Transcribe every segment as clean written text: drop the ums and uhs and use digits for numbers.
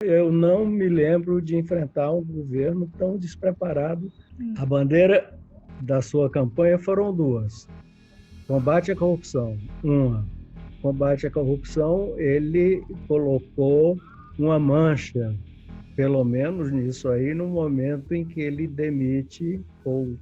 Eu não me lembro de enfrentar um governo tão despreparado. A bandeira da sua campanha foram duas: combate à corrupção. Uma, combate à corrupção, ele colocou uma mancha, pelo menos nisso aí, no momento em que ele demite ou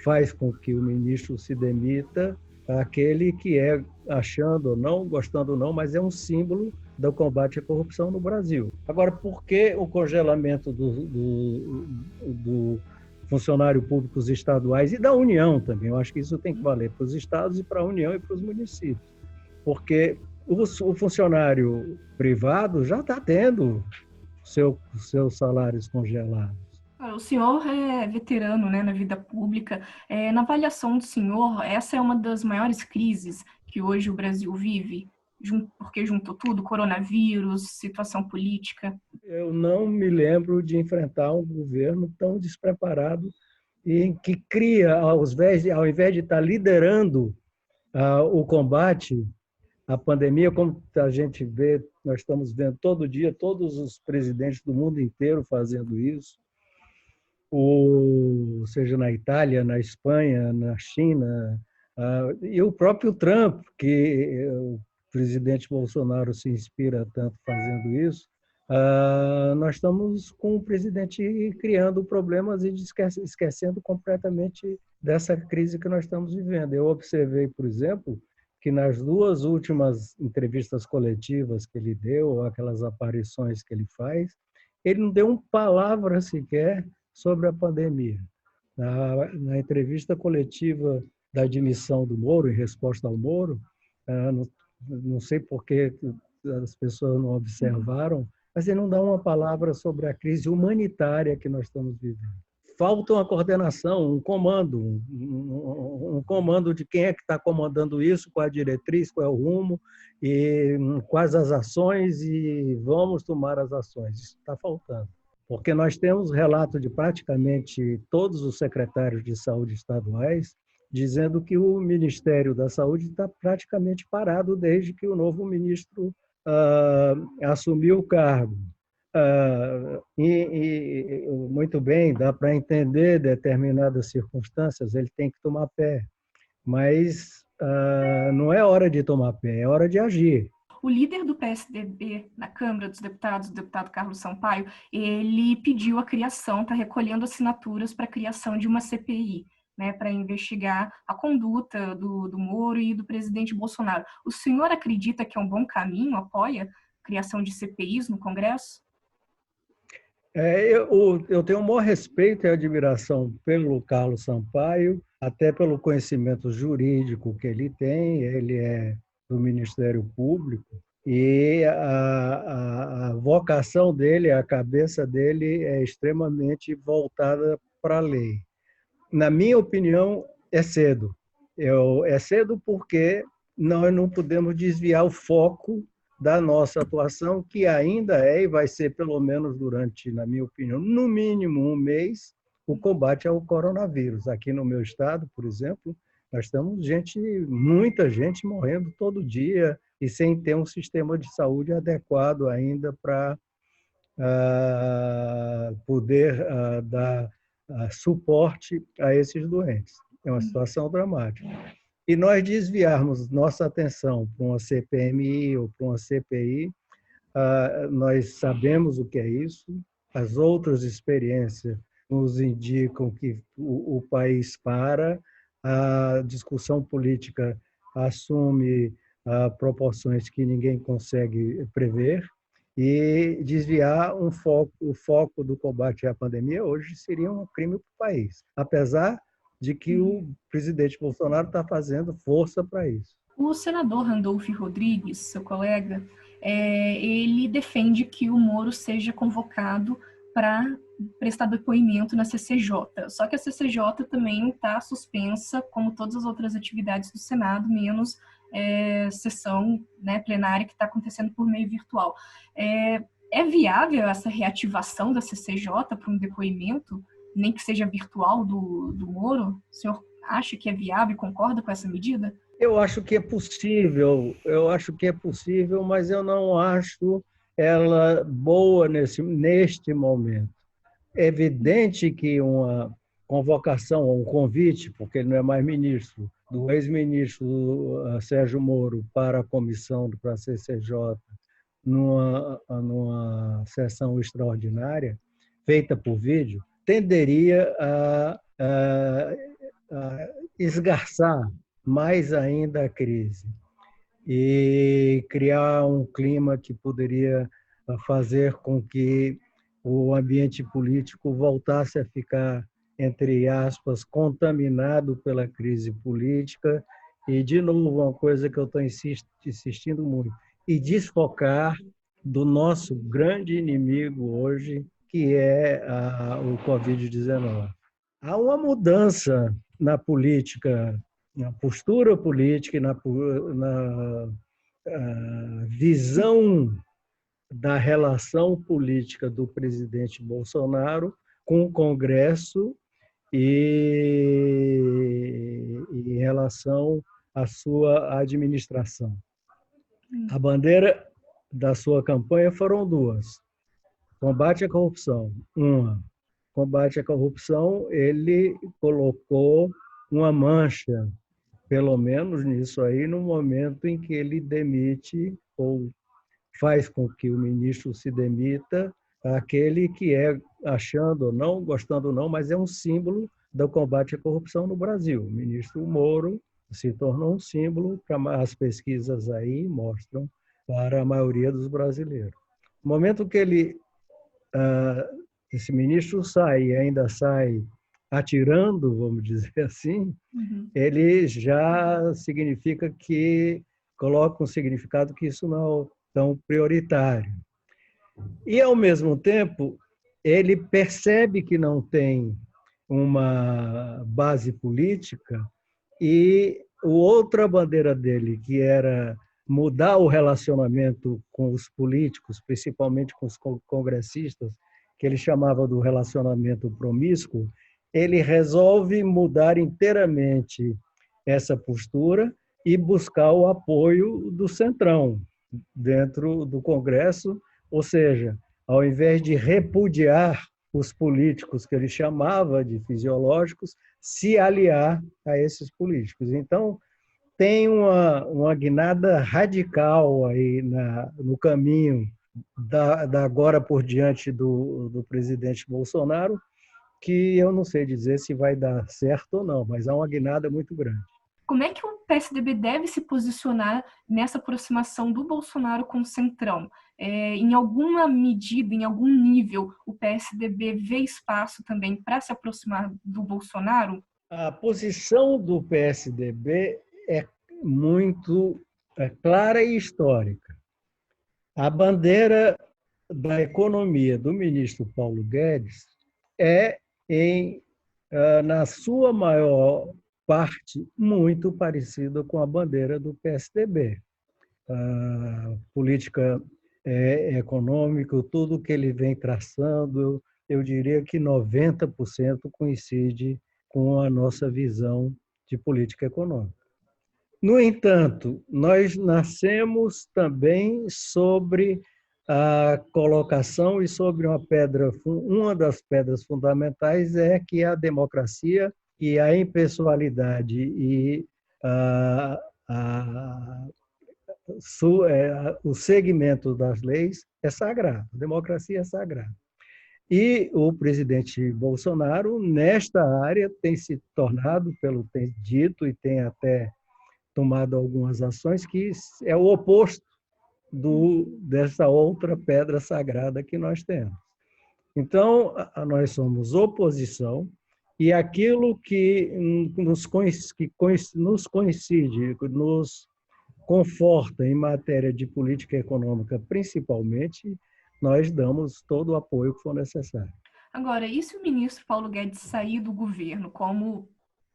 faz com que o ministro se demita, aquele que é, achando ou não, gostando ou não, mas é um símbolo do combate à corrupção no Brasil. Agora, por que o congelamento do funcionário públicos estaduais e da União também? Eu acho que isso tem que valer para os estados e para a União e para os municípios. Porque o funcionário privado já está tendo seus salários congelados. O senhor é veterano, né, na vida pública. Na avaliação do senhor, essa é uma das maiores crises que hoje o Brasil vive, porque juntou tudo, coronavírus, situação política. Eu não me lembro de enfrentar um governo tão despreparado e que cria, ao invés de estar liderando o combate à pandemia, como a gente vê, nós estamos vendo todo dia, todos os presidentes do mundo inteiro fazendo isso, seja na Itália, na Espanha, na China, e o próprio Trump, que o presidente Bolsonaro se inspira tanto fazendo isso. Nós estamos com o presidente criando problemas e esquecendo completamente dessa crise que nós estamos vivendo. Eu observei, por exemplo, que nas duas últimas entrevistas coletivas que ele deu, aquelas aparições que ele faz, ele não deu uma palavra sequer sobre a pandemia. Na entrevista coletiva da admissão do Moro, em resposta ao Moro, não sei por que as pessoas não observaram, mas ele não dá uma palavra sobre a crise humanitária que nós estamos vivendo. Falta uma coordenação, um comando de quem é que está comandando isso, qual a diretriz, qual é o rumo, e quais as ações, e vamos tomar as ações. Isso está faltando. Porque nós temos relato de praticamente todos os secretários de saúde estaduais dizendo que o Ministério da Saúde está praticamente parado desde que o novo ministro assumiu o cargo. Muito bem, dá para entender determinadas circunstâncias, ele tem que tomar pé, mas não é hora de tomar pé, é hora de agir. O líder do PSDB na Câmara dos Deputados, o deputado Carlos Sampaio, ele pediu a criação, está recolhendo assinaturas para a criação de uma CPI, né, para investigar a conduta do Moro e do presidente Bolsonaro. O senhor acredita que é um bom caminho, apoia a criação de CPIs no Congresso? Eu tenho o maior respeito e admiração pelo Carlos Sampaio, até pelo conhecimento jurídico que ele é do Ministério Público, e a vocação dele, a cabeça dele é extremamente voltada para a lei. Na minha opinião, é cedo. É cedo porque nós não podemos desviar o foco da nossa atuação, que ainda é e vai ser, pelo menos durante, na minha opinião, no mínimo um mês, o combate ao coronavírus. Aqui no meu estado, por exemplo, nós temos muita gente morrendo todo dia e sem ter um sistema de saúde adequado ainda para poder dar suporte a esses doentes. É uma situação dramática. E nós desviarmos nossa atenção para uma CPMI ou para uma CPI, nós sabemos o que é isso, as outras experiências nos indicam que o país para, a discussão política assume proporções que ninguém consegue prever, e desviar o foco do combate à pandemia hoje seria um crime para o país, apesar de que o presidente Bolsonaro está fazendo força para isso. O senador Randolph Rodrigues, seu colega, ele defende que o Moro seja convocado para prestar depoimento na CCJ. Só que a CCJ também está suspensa, como todas as outras atividades do Senado, menos sessão, né, plenária que está acontecendo por meio virtual. É viável essa reativação da CCJ para um depoimento, nem que seja virtual, do Moro? O senhor acha que é viável e concorda com essa medida? Eu acho que é possível, mas eu não acho ela boa neste momento. É evidente que uma convocação, ou um convite, porque ele não é mais ministro, do ex-ministro Sérgio Moro para a comissão, para a CCJ, numa sessão extraordinária, feita por vídeo, tenderia a esgarçar mais ainda a crise e criar um clima que poderia fazer com que o ambiente político voltasse a ficar, entre aspas, contaminado pela crise política e, de novo, uma coisa que eu estou insistindo muito, e desfocar do nosso grande inimigo hoje, que é o Covid-19. Há uma mudança na política, na postura política e na visão da relação política do presidente Bolsonaro com o Congresso e em relação à sua administração. A bandeira da sua campanha foram duas: combate à corrupção. Uma, combate à corrupção, ele colocou uma mancha, pelo menos nisso aí, no momento em que ele demite ou faz com que o ministro se demita, aquele que é, achando ou não, gostando ou não, mas é um símbolo do combate à corrupção no Brasil. O ministro Moro se tornou um símbolo, as pesquisas aí mostram, para a maioria dos brasileiros. No momento que esse ministro sai, e ainda sai atirando, vamos dizer assim, ele já significa que coloca um significado que isso não é tão prioritário. E, ao mesmo tempo, ele percebe que não tem uma base política e a outra bandeira dele, que era mudar o relacionamento com os políticos, principalmente com os congressistas, que ele chamava do relacionamento promíscuo, ele resolve mudar inteiramente essa postura e buscar o apoio do Centrão dentro do Congresso, ou seja, ao invés de repudiar os políticos que ele chamava de fisiológicos, se aliar a esses políticos. Então, tem uma guinada radical aí no caminho da agora por diante do presidente Bolsonaro, que eu não sei dizer se vai dar certo ou não, mas há uma guinada muito grande. Como é que o PSDB deve se posicionar nessa aproximação do Bolsonaro com o Centrão? Em alguma medida, em algum nível, o PSDB vê espaço também para se aproximar do Bolsonaro? A posição do PSDB é muito clara e histórica. A bandeira da economia do ministro Paulo Guedes é, na sua maior parte, muito parecida com a bandeira do PSDB. A política econômica, tudo que ele vem traçando, eu diria que 90% coincide com a nossa visão de política econômica. No entanto, nós nascemos também sobre a colocação e sobre uma das pedras fundamentais é que a democracia e a impessoalidade e o segmento das leis é sagrado, a democracia é sagrada. E o presidente Bolsonaro, nesta área, tem se tornado, tem dito e tem até tomado algumas ações, que é o oposto dessa outra pedra sagrada que nós temos. Então, nós somos oposição, e aquilo que nos coincide, nos conforta em matéria de política econômica, principalmente, nós damos todo o apoio que for necessário. Agora, e se o ministro Paulo Guedes sair do governo, como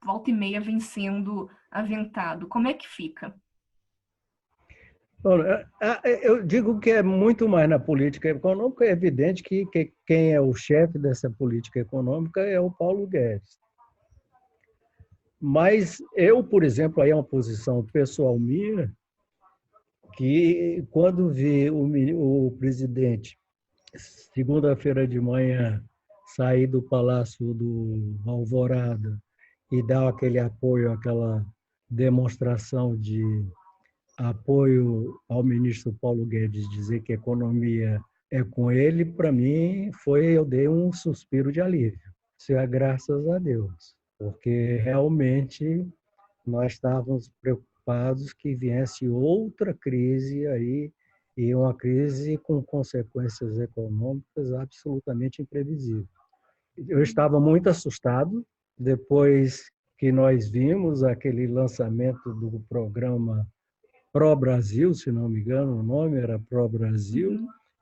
volta e meia vem sendo aventado, como é que fica? Eu digo que é muito mais na política econômica. É evidente que quem é o chefe dessa política econômica é o Paulo Guedes. Mas eu, por exemplo, aí é uma posição pessoal minha, que quando vi o presidente, segunda-feira de manhã, sair do Palácio do Alvorada e dar aquele apoio, aquela demonstração de apoio ao ministro Paulo Guedes, dizer que a economia é com ele, para mim eu dei um suspiro de alívio. Isso é graças a Deus, porque realmente nós estávamos preocupados que viesse outra crise aí, e uma crise com consequências econômicas absolutamente imprevisíveis. Eu estava muito assustado depois que nós vimos aquele lançamento do programa Pro Brasil, se não me engano, o nome era Pro Brasil,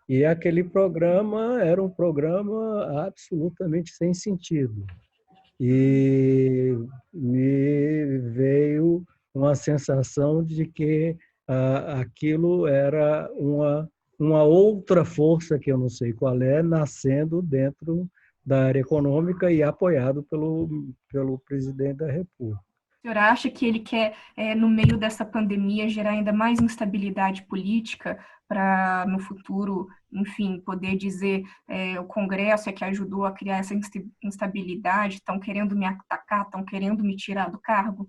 e aquele programa era um programa absolutamente sem sentido. E me veio uma sensação de que aquilo era uma outra força, que eu não sei qual é, nascendo dentro da área econômica e apoiado pelo presidente da República. O senhor acha que ele quer, no meio dessa pandemia, gerar ainda mais instabilidade política para, no futuro, enfim, poder dizer o Congresso é que ajudou a criar essa instabilidade, estão querendo me atacar, estão querendo me tirar do cargo?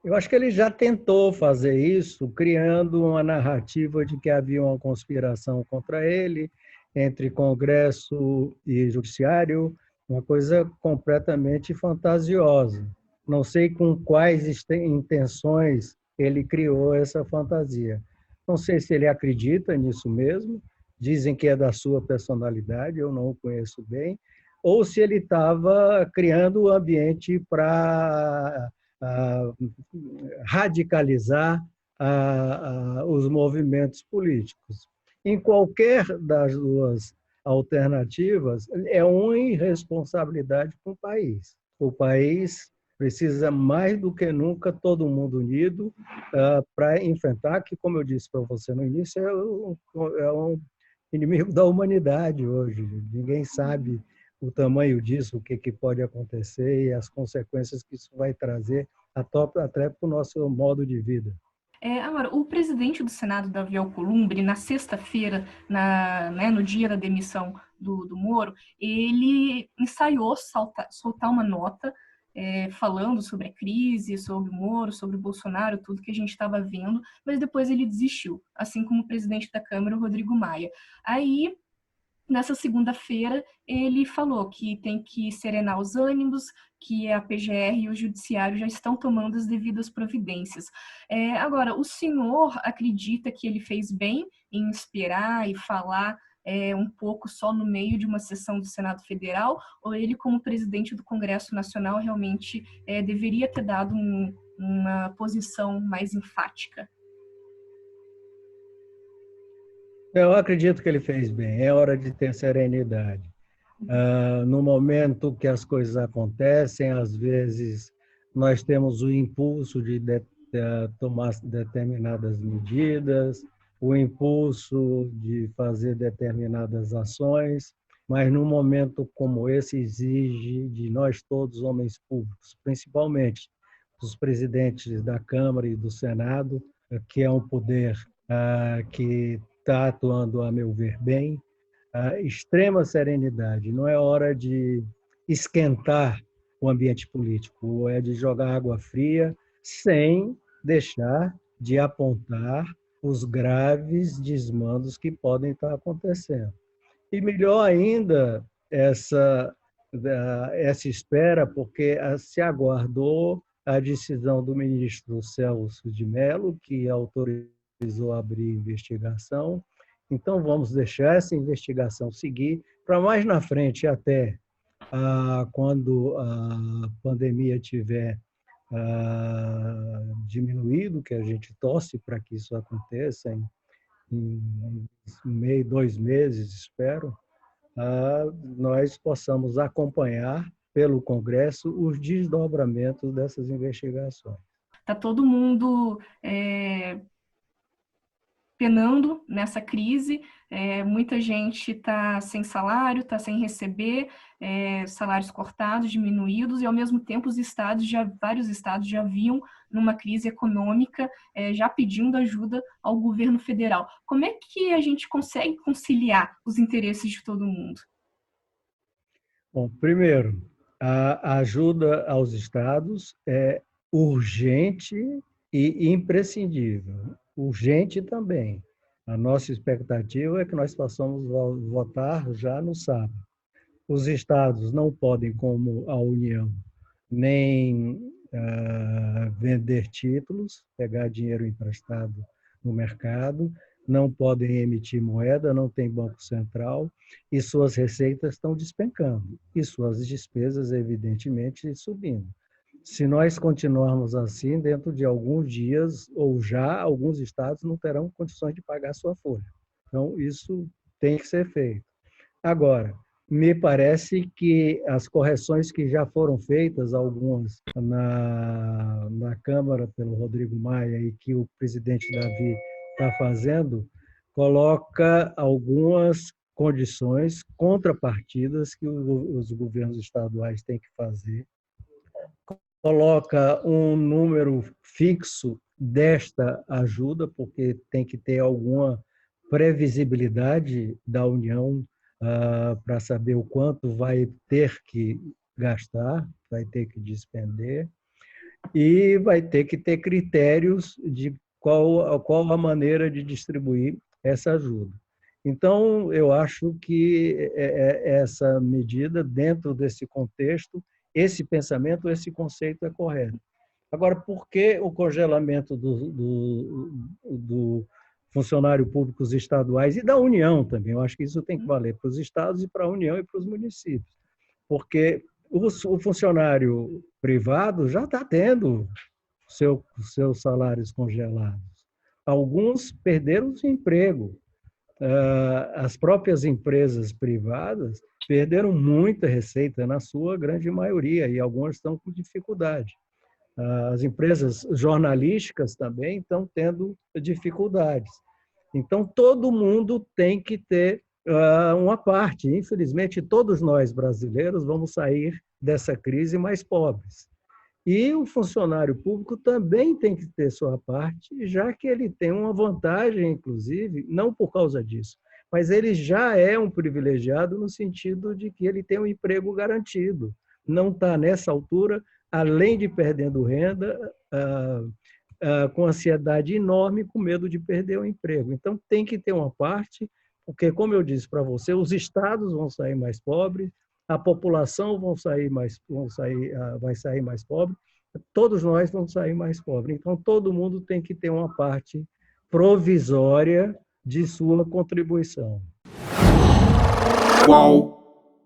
Eu acho que ele já tentou fazer isso, criando uma narrativa de que havia uma conspiração contra ele, entre Congresso e Judiciário, uma coisa completamente fantasiosa. Não sei com quais intenções ele criou essa fantasia. Não sei se ele acredita nisso mesmo, dizem que é da sua personalidade, eu não o conheço bem, ou se ele estava criando o ambiente para radicalizar os movimentos políticos. Em qualquer das duas alternativas, é uma irresponsabilidade com o país. O país precisa mais do que nunca todo mundo unido para enfrentar, que, como eu disse para você no início, é um inimigo da humanidade hoje. Ninguém sabe o tamanho disso, o que pode acontecer e as consequências que isso vai trazer até para o nosso modo de vida. Agora, o presidente do Senado, Davi Alcolumbre, na sexta-feira, no dia da demissão do Moro, ele ensaiou soltar uma nota falando sobre a crise, sobre o Moro, sobre o Bolsonaro, tudo que a gente estava vendo, mas depois ele desistiu, assim como o presidente da Câmara, o Rodrigo Maia. Aí, nessa segunda-feira, ele falou que tem que serenar os ânimos, que a PGR e o Judiciário já estão tomando as devidas providências. Agora, o senhor acredita que ele fez bem em esperar e falar um pouco só no meio de uma sessão do Senado Federal, ou ele, como presidente do Congresso Nacional, realmente deveria ter dado uma posição mais enfática? Eu acredito que ele fez bem. É hora de ter serenidade. No momento que as coisas acontecem, às vezes nós temos o impulso de tomar determinadas medidas, o impulso de fazer determinadas ações, mas num momento como esse exige de nós todos, homens públicos, principalmente dos presidentes da Câmara e do Senado, que é um poder que está atuando, a meu ver, bem, extrema serenidade. Não é hora de esquentar o ambiente político, ou é de jogar água fria sem deixar de apontar os graves desmandos que podem estar acontecendo. E melhor ainda essa espera, porque se aguardou a decisão do ministro Celso de Mello, que autorizou abrir investigação. Então, vamos deixar essa investigação seguir para mais na frente, até quando a pandemia tiver diminuído, que a gente torce para que isso aconteça em meio, 2 meses, espero, nós possamos acompanhar pelo Congresso os desdobramentos dessas investigações. Está todo mundo penando nessa crise, muita gente está sem salário, está sem receber, salários cortados, diminuídos, e ao mesmo tempo vários estados já vinham numa crise econômica, já pedindo ajuda ao governo federal. Como é que a gente consegue conciliar os interesses de todo mundo? Bom, primeiro, a ajuda aos estados é urgente e imprescindível. Urgente também. A nossa expectativa é que nós possamos votar já no sábado. Os estados não podem, como a União, nem vender títulos, pegar dinheiro emprestado no mercado, não podem emitir moeda, não tem banco central e suas receitas estão despencando e suas despesas, evidentemente, subindo. Se nós continuarmos assim, dentro de alguns dias ou já, alguns estados não terão condições de pagar sua folha. Então, isso tem que ser feito. Agora, me parece que as correções que já foram feitas, algumas na Câmara pelo Rodrigo Maia e que o presidente Davi está fazendo, coloca algumas condições, contrapartidas que os governos estaduais têm que fazer, coloca um número fixo desta ajuda, porque tem que ter alguma previsibilidade da União para saber o quanto vai ter que gastar, vai ter que despender, e vai ter que ter critérios de qual a maneira de distribuir essa ajuda. Então, eu acho que essa medida, dentro desse contexto, esse pensamento, esse conceito é correto. Agora, por que o congelamento do funcionário públicos estaduais e da União também? Eu acho que isso tem que valer para os estados e para a União e para os municípios, porque o funcionário privado já está tendo seus salários congelados. Alguns perderam o emprego. As próprias empresas privadas perderam muita receita, na sua grande maioria, e algumas estão com dificuldade. As empresas jornalísticas também estão tendo dificuldades. Então, todo mundo tem que ter uma parte. Infelizmente, todos nós brasileiros vamos sair dessa crise mais pobres. E o funcionário público também tem que ter sua parte, já que ele tem uma vantagem, inclusive, não por causa disso, mas ele já é um privilegiado no sentido de que ele tem um emprego garantido. Não está, nessa altura, além de perdendo renda, com ansiedade enorme, com medo de perder o emprego. Então, tem que ter uma parte, porque, como eu disse para você, os estados vão sair mais pobres, a população vai sair mais pobre, todos nós vamos sair mais pobres. Então, todo mundo tem que ter uma parte provisória de sua contribuição. Qual